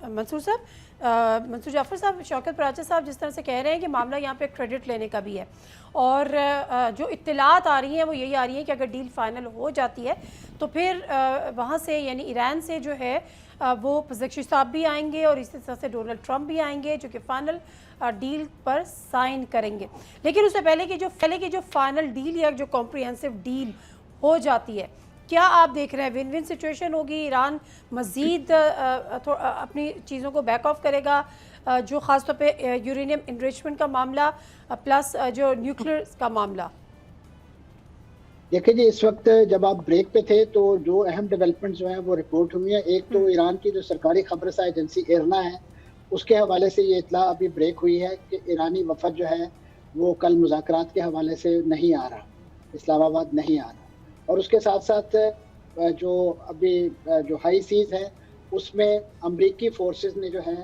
मंसूर साहब, मंसूर जाफ़र साहब, शौकत पराचा साहब जिस तरह से कह रहे हैं कि मामला यहाँ पे क्रेडिट लेने का भी है, और जो इत्तलात आ रही हैं वो यही आ रही हैं कि अगर डील फाइनल हो जाती है तो फिर वहाँ से यानी ईरान से जो है वो पज़ेक्शी साहब भी आएंगे और इसी तरह से डोनाल्ड ट्रंप भी आएंगे जो कि फ़ाइनल डील पर साइन करेंगे। लेकिन उससे पहले कि जो फ़ाइनल डील या जो कॉम्प्रिहेंसिव डील हो जाती है, क्या आप देख रहे हैं विन विन सिचुएशन होगी? ईरान मज़ीद अपनी चीज़ों को बैक ऑफ करेगा, जो ख़ास तौर पे यूरेनियम इनरिचमेंट का मामला प्लस जो न्यूक्लियर का मामला? देखिए जी, इस वक्त जब आप ब्रेक पे थे तो जो अहम डेवलपमेंट्स जो हैं वो रिपोर्ट हुई हैं। एक तो ईरान की जो सरकारी खबरसा एजेंसी इरना है उसके हवाले से ये इतला अभी ब्रेक हुई है कि ईरानी वफद जो है वो कल मुज़ाकरात के हवाले से नहीं आ रहा, इस्लामाबाद नहीं आ रहा। और उसके साथ साथ जो अभी जो हाई सीज़ है उसमें अमरीकी फोर्सेस ने जो है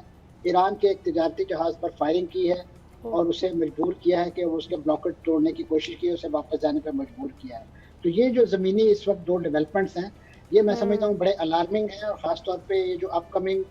ईरान के एक तिजारती जहाज़ पर फायरिंग की है और उसे मजबूर किया है कि वो उसके ब्लॉकेट तोड़ने की कोशिश की, उसे वापस जाने पर मजबूर किया है। तो ये जो ज़मीनी इस वक्त दो डेवलपमेंट्स हैं ये मैं समझता हूँ बड़े अलार्मिंग हैं, और ख़ास तौर पे ये जो अपकमिंग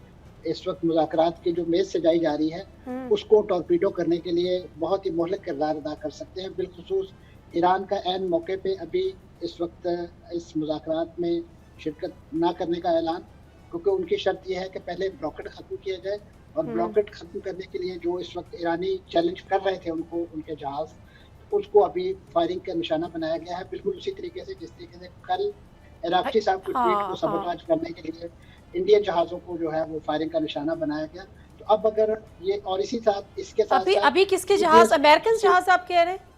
इस वक्त मुज़ाकरात की जो मेज़ सजाई जा रही है उसको टॉर्पीडो करने के लिए बहुत ही मोहलक किरदार अदा कर सकते हैं। बिलखुसूस ईरान का ऐन मौके पे अभी इस वक्त इस मुज़ाकरात में शिरकत ना करने का ऐलान, क्योंकि उनकी शर्त यह है कि पहले ब्लॉकेट ख़त्म किया जाए, और ब्लॉकेट ख़त्म करने के लिए जो इस वक्त ईरानी चैलेंज कर रहे थे उनको, उनके जहाज़, उसको अभी फायरिंग का निशाना बनाया गया है। बिल्कुल उसी तरीके से जिस तरीके से कल इराक़ची साहब की फ्लीट को सबोटाज करने के लिए इंडियन जहाज़ों को जो है वो फायरिंग का निशाना बनाया गया। तो अब अगर ये, और इसी साथ इसके साथ अभी किसके जहाज़, अमेरिकन जहाज़ आप कह रहे हैं?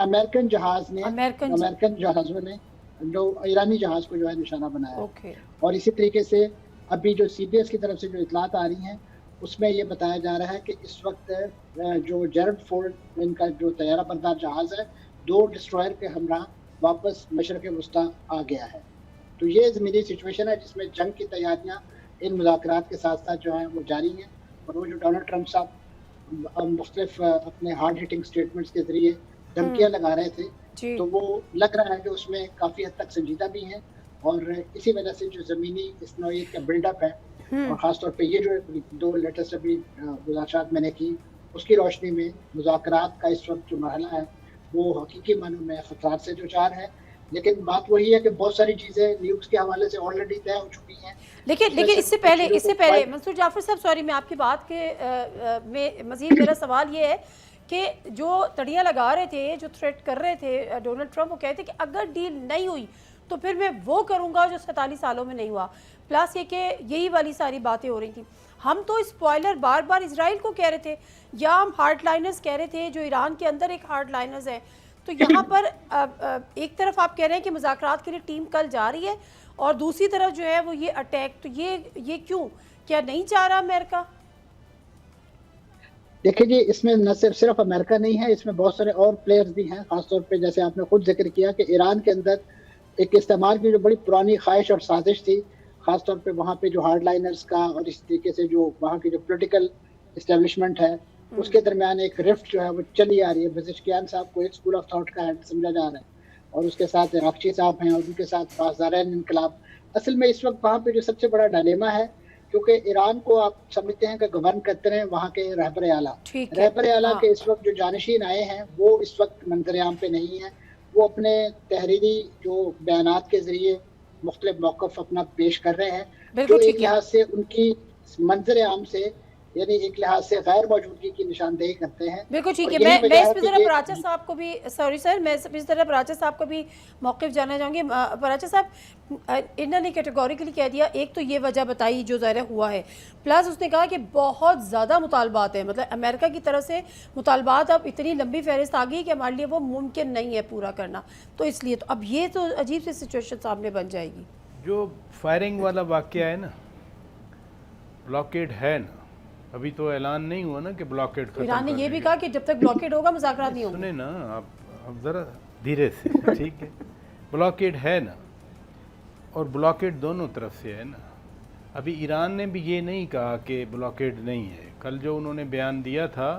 अमेरिकन जहाज़ ने, अमेरिकन जहाज़ों ने जो ईरानी जहाज़ को जो है निशाना बनाया। और इसी तरीके से अभी जो CBS की तरफ से जो इतलात आ रही हैं उसमें ये बताया जा रहा है कि इस वक्त जो जेरड फोर्ड इनका जो तैयारा बरदार जहाज़ है 2 डिस्ट्रॉयर के हमरा वापस मशरक़ वस्ता आ गया है। तो ये ज़मीनी सिचुएशन है जिसमें जंग की तैयारियां इन मुज़ाकरात के साथ साथ जो हैं वो जारी हैं। और वो जो डोनाल्ड ट्रंप साहब मुख्तलिफ अपने हार्ड हिटिंग स्टेटमेंट्स के ज़रिए धमकियाँ लगा रहे थे, तो वो लग रहा है कि उसमें काफ़ी हद तक संजीदा भी हैं, और इसी वजह से जो ज़मीनी इस नौइयत का बिल्डअप है, और ख़ास तौर पे ये जो 2 लेटेस्ट अभी गुज़ारिशात मैंने की उसकी रोशनी में मुज़ाकरात का इस वक्त जो मरहला है वो हकीकी मानों में ख़तरात से दो-चार है। लेकिन बात वही है कि बहुत सारी चीज़ें न्यूज़ के हवाले से ऑलरेडी तय हो चुकी हैं। लेकिन इससे पहले मंसूर जाफ़र साहब, सॉरी, मैं आपकी बात के में मज़ीद मेरा सवाल ये है कि जो तड़ियाँ लगा रहे थे, जो थ्रेट कर रहे थे डोनाल्ड ट्रंप, वो कहते कि अगर डील नहीं हुई तो फिर मैं वो करूँगा जो 47 सालों में नहीं हुआ। प्लस ये कि यही वाली सारी बातें हो रही थी। हम तो स्पॉइलर बार बार इजराइल को कह रहे थे, या हम हार्ड लाइनर्स कह रहे थे जो ईरान के अंदर एक हार्ड लाइनर्स है। तो यहाँ पर एक तरफ आप कह रहे हैं कि मुज़ाकरात के लिए टीम कल जा रही है, और दूसरी तरफ जो है वो ये अटैक, तो ये क्यों, क्या नहीं चाह रहा अमेरिका? देखिए जी, इसमें न सिर्फ अमेरिका नहीं है, इसमें बहुत सारे और प्लेयर्स भी हैं। खासतौर पे जैसे आपने खुद जिक्र किया कि ईरान के अंदर एक इस्तेमाल की जो बड़ी पुरानी ख्वाहिश और साजिश थी, खासतौर पे वहाँ पे जो हार्ड लाइनर्स का और इस तरीके से जो वहाँ की जो पॉलिटिकल इस्टेब्लिशमेंट है उसके दरमियान एक रिफ्ट जो है वो चली आ रही है। पज़ेश्कियान साहब को एक स्कूल ऑफ थॉट का हेड समझा जा रहा है, और उसके साथ इराक़ची साहब हैं, और उनके साथ बाज़ारैन इनकलाब। असल में इस वक्त वहाँ पे जो सबसे बड़ा डायलेमा है, क्योंकि ईरान को आप समझते हैं कि गवर्न करते हैं वहाँ के रहबर आला के इस वक्त जो जानशीन आए हैं वो इस वक्त मंजर-ए-आम पे नहीं है। वो अपने तहरीरी जो बयानात के ज़रिए मुख्तलिफ मौक़िफ़ अपना पेश कर रहे हैं, जो एक लिहाज से उनकी मंजर-ए-आम से, यानी एक लिहाज से गैर मौजूदगी की निशानदेही करते हैं। बिल्कुल ठीक है। मैं इस पर ज़रा पराचा साहब को भी, सॉरी सर, मैं इस तरह पराचा साहब को भी मौक़िफ़ जानना चाहूँगी। पराचा साहब, इन्होंने कैटेगोरिकली कह दिया, एक तो ये वजह बताई जो ज़ाहिर हुआ है, प्लस उसने कहा कि बहुत ज़्यादा मुतालबात हैं, मतलब अमेरिका की तरफ से मुतालबात अब इतनी लंबी फहरिस्त आ गई कि हमारे लिए वो मुमकिन नहीं है पूरा करना। तो इसलिए तो अब ये तो अजीब सी सिचुएशन सामने बन जाएगी। जो फायरिंग वाला वाक़या है ना, ब्लॉकेड है ना, अभी तो ऐलान नहीं हुआ ना कि ब्लॉकेड खत्म। ईरान ने ये भी कहा कि जब तक ब्लॉकेड होगा मुज़ाकरात नहीं होंगे। सुने ना आप ज़रा धीरे से, ठीक है। ब्लॉकेड है ना, और ब्लॉकेड दोनों तरफ से है ना। अभी ईरान ने भी ये नहीं कहा कि ब्लॉकेड नहीं है। कल जो उन्होंने बयान दिया था,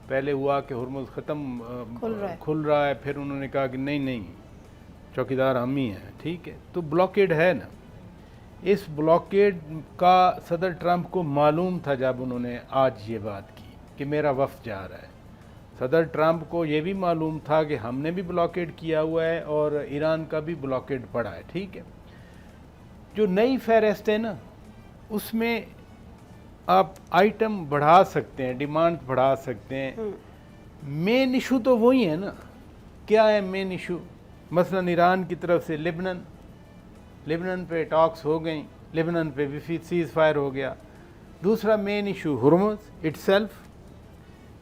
पहले हुआ कि हुर्मुज़ ख़त्म खुल रहा है, फिर उन्होंने कहा कि नहीं चौकीदार हम ही हैं, ठीक है। तो ब्लॉकेड है ना। इस ब्लॉकेड का सदर ट्रंप को मालूम था जब उन्होंने आज ये बात की कि मेरा वफ्द जा रहा है। सदर ट्रंप को ये भी मालूम था कि हमने भी ब्लॉकेड किया हुआ है और ईरान का भी ब्लॉकेड पड़ा है, ठीक है। जो नई फहरिस्त है ना, उसमें आप आइटम बढ़ा सकते हैं, डिमांड बढ़ा सकते हैं। मेन इशू तो वही है ना। क्या है मेन इशू? मसलन ईरान की तरफ से लिबनन पे टॉक्स हो गई, लिबनन पे भी सीज़ फायर हो गया। दूसरा मेन इशू हुर्मुज़ इटसेल्फ,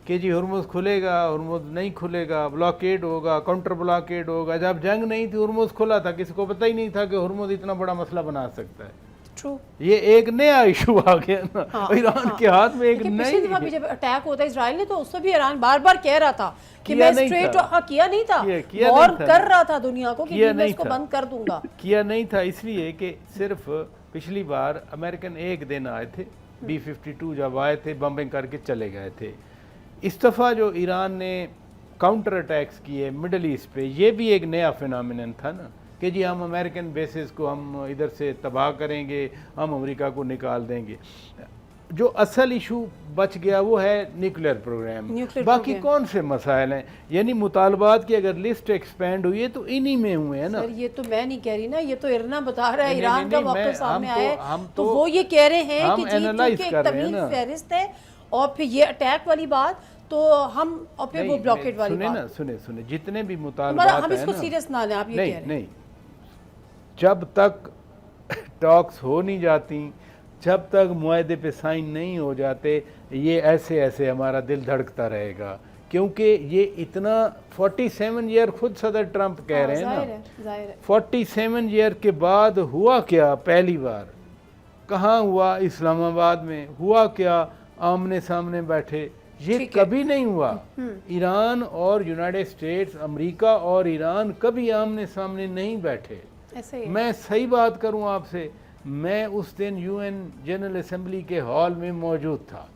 कि जी हुर्मुज़ खुलेगा, हुर्मुज़ नहीं खुलेगा, ब्लॉकेड होगा, काउंटर ब्लॉकेड होगा। जब जंग नहीं थी हुर्मुज़ खुला था, किसी को पता ही नहीं था कि हुर्मुज़ इतना बड़ा मसला बना सकता है। ट्रू। ये एक नया इशू आ गया ना। हाँ, ईरान के हाथ में एक लेकिन नई। पिछली दफा भी जब अटैक होता है इसराइल ने, तो उससे भी ईरान बार बार कह रहा था कि किया मैं नहीं स्ट्रेट, था। हाँ किया नहीं था, किया और नहीं था। कर रहा था दुनिया को कि किया मैं नहीं इसको था। बंद कर दूंगा। किया नहीं था इसलिए कि सिर्फ पिछली बार अमेरिकन एक दिन आए थे, B-52 जब आए थे बम्बिंग करके चले गए थे। इस दफ़ा जो ईरान ने काउंटर अटैक्स किए मिडल ईस्ट पे, ये भी एक नया फिनोमिनन था ना कि जी हम अमेरिकन बेसिस को हम इधर से तबाह करेंगे, हम अमेरिका को निकाल देंगे। जो असल इशू बच गया वो है न्यूक्लियर प्रोग्राम। बाकी कौन से मसाइल हैं? यानी मुतालबात की अगर लिस्ट एक्सपेंड हुई है तो इन्हीं में हुए हैं ना। सर ये तो मैं नहीं कह रही ना, ये तो इरना बता रहा है, नहीं, ईरान नहीं, का नहीं, मौक़िफ़ सामने आया है, तो वो ये कह रहे हैं कि जी एनालाइज क्योंकि कर एक रहे हैं तमीज़ ना। फहरिस्त है और फिर ये अटैक वाली बात, तो हम और फिर वो ब्लॉकेट वाली सुने ना, बात। सुने जितने भी मतलब मुतालबात हम हैं इसको ना, सीरियस ना लें, आप ये कह रहे हैं। नहीं, जब तक टॉक्स हो नहीं जाती, जब तक मुआहदे पे साइन नहीं हो जाते, ये ऐसे ऐसे हमारा दिल धड़कता रहेगा। क्योंकि ये इतना 47 ईयर खुद सदर ट्रंप कह रहे हैं ना, जाहिर है 47 ईयर के बाद हुआ क्या? पहली बार कहाँ हुआ? इस्लामाबाद में हुआ क्या? आमने सामने बैठे, ये कभी नहीं हुआ। ईरान और यूनाइटेड स्टेट्स, अमेरिका और ईरान कभी आमने सामने नहीं बैठे। ऐसे ही। मैं सही बात करूं आपसे, मैं उस दिन UN जनरल असेंबली के हॉल में मौजूद था।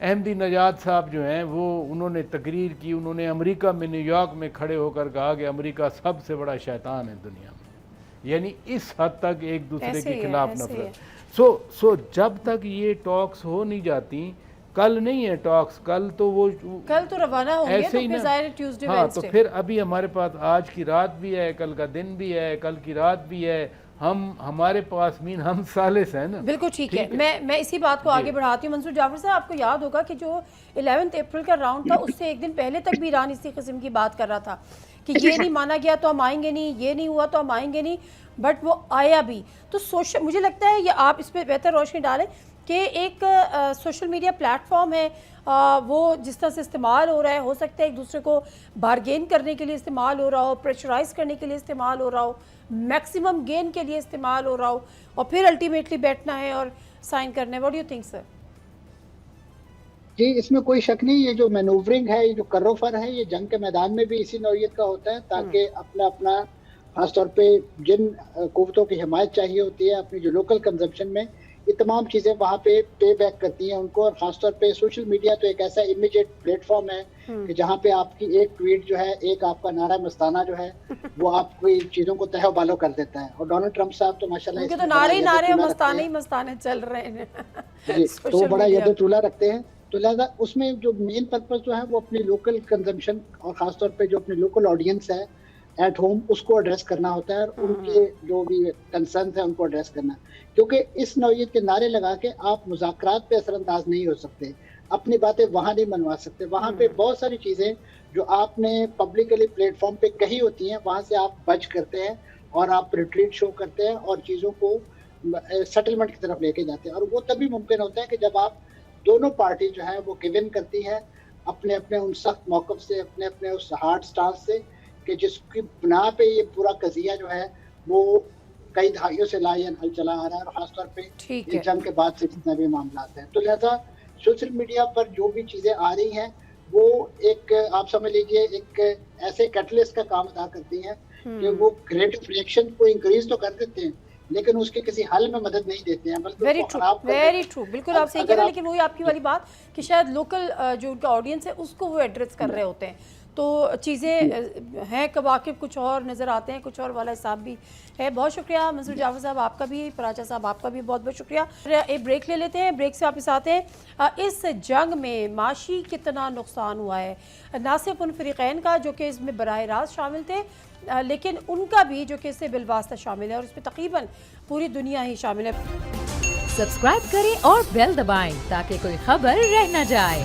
अहमदी नजाद साहब जो हैं वो उन्होंने तकरीर की, उन्होंने अमेरिका में न्यूयॉर्क में खड़े होकर कहा कि अमेरिका सबसे बड़ा शैतान है दुनिया में। यानी इस हद तक एक दूसरे के खिलाफ नफरत। सो जब तक ये टॉक्स हो नहीं जाती, कल नहीं है टॉक्स, कल तो रवाना होंगे, ऐसे ही तो ना। ट्यूसडे हाँ, तो फिर अभी हमारे पास आज की रात भी है, कल का दिन भी है, कल की रात भी है। हमारे पास हम सालिस हैं ना। बिल्कुल ठीक है। मैं इसी बात को आगे बढ़ाती हूँ। मंसूर जाफर साहब, आपको याद होगा कि जो 11 अप्रैल का राउंड था, उससे एक दिन पहले तक भी ईरान इसी किस्म की बात कर रहा था कि ये नहीं माना गया तो हम आएंगे नहीं, ये नहीं हुआ तो हम आएंगे नहीं, बट वो आया भी। तो मुझे लगता है ये आप इस पर बेहतर रोशनी डालें कि एक सोशल मीडिया प्लेटफॉर्म है, वो जिस तरह से इस्तेमाल हो रहा है, हो सकता है एक दूसरे को बारगेन करने के लिए इस्तेमाल हो रहा हो, प्रेशराइज करने के लिए इस्तेमाल हो रहा हो, मैक्सिमम गेन के लिए इस्तेमाल हो रहा हो, और फिर अल्टीमेटली बैठना है और साइन करना है। What do you think sir? जी, इसमें कोई शक नहीं, ये जो मैनूवरिंग है, ये जो कर्रोफर है, ये जंग के मैदान में भी इसी नौइयत का होता है, ताकि अपना खासतौर पे जिन कुव्वतों की हिमायत चाहिए होती है अपनी जो लोकल कंजम्पशन में, ये तमाम चीज़ें वहाँ पे पे बैक करती हैं उनको। और ख़ासतौर पे सोशल मीडिया तो एक ऐसा इमीडिएट प्लेटफॉर्म है कि जहाँ पे आपकी एक ट्वीट जो है, एक आपका नारा मस्ताना जो है, वो आपकी चीज़ों को तह बालो कर देता है। और डोनाल्ड ट्रंप साहब तो माशाल्लाह उनके तो नारे मस्ताने चल रहे हैं जी, तो बड़ा यदोतूला रखते हैं। तो लिहाजा उसमें जो मेन पर्पस जो है वो अपनी लोकल कंजम्पशन और ख़ासतौर पे जो अपनी लोकल ऑडियंस है एट होम, उसको एड्रेस करना होता है, और उनके जो भी कंसर्न है उनको एड्रेस करना। क्योंकि इस नौइयत के नारे लगा के आप मुज़ाकरात पे असरअंदाज नहीं हो सकते, अपनी बातें वहाँ नहीं मनवा सकते। वहाँ पे बहुत सारी चीज़ें जो आपने पब्लिकली प्लेटफॉर्म पे कही होती हैं, वहाँ से आप बच करते हैं और आप रिट्रीट शो करते हैं और चीज़ों को सेटलमेंट की तरफ लेके जाते हैं। और वो तभी मुमकिन होता है कि जब आप दोनों पार्टी जो है वो गिव इन करती है अपने अपने उन सख्त मौक़िफ़ से, अपने अपने उस हार्ड स्टांस से, कि जिसकी बिना पे ये पूरा कज़िया जो है वो कई दहाइयों से लायन चला आ रहा है, और ख़ासतौर पे जंग के बाद से जितने भी मामला हैं। तो लिहाजा सोशल मीडिया पर जो भी चीज़ें आ रही हैं वो एक आप समझ लीजिए एक ऐसे कैटलिस्ट का काम अदा करती हैं कि वो रेट ऑफ रिएक्शन को इंक्रीज तो कर देते हैं, लेकिन उसके किसी हल में मदद नहीं देते हैं, बल्कि वेरी ट्रू, बिल्कुल आप सही कह रहे हैं। लेकिन वही आपकी वाली बात कि शायद लोकल जो उनका ऑडियंस है उसको वो एड्रेस कर रहे होते हैं। تو چیزیں ہیں کہ واقف کچھ اور نظر آتے ہیں، کچھ اور والا حساب بھی ہے. بہت شکریہ منصور جعفر صاحب آپ کا بھی، پراچا صاحب آپ کا بھی بہت بہت شکریہ. ایک بریک لے لیتے ہیں، بریک سے واپس آتے ہیں. اس جنگ میں معاشی کتنا نقصان ہوا ہے، نہ صرف ان فریقین کا جو کہ اس میں براہ راست شامل تھے، لیکن ان کا بھی جو کہ اس سے بالواسطہ شامل ہے، اور اس میں تقریباً پوری دنیا ہی شامل ہے. سبسکرائب کریں اور بیل دبائیں تاکہ کوئی خبر رہ نہ جائے.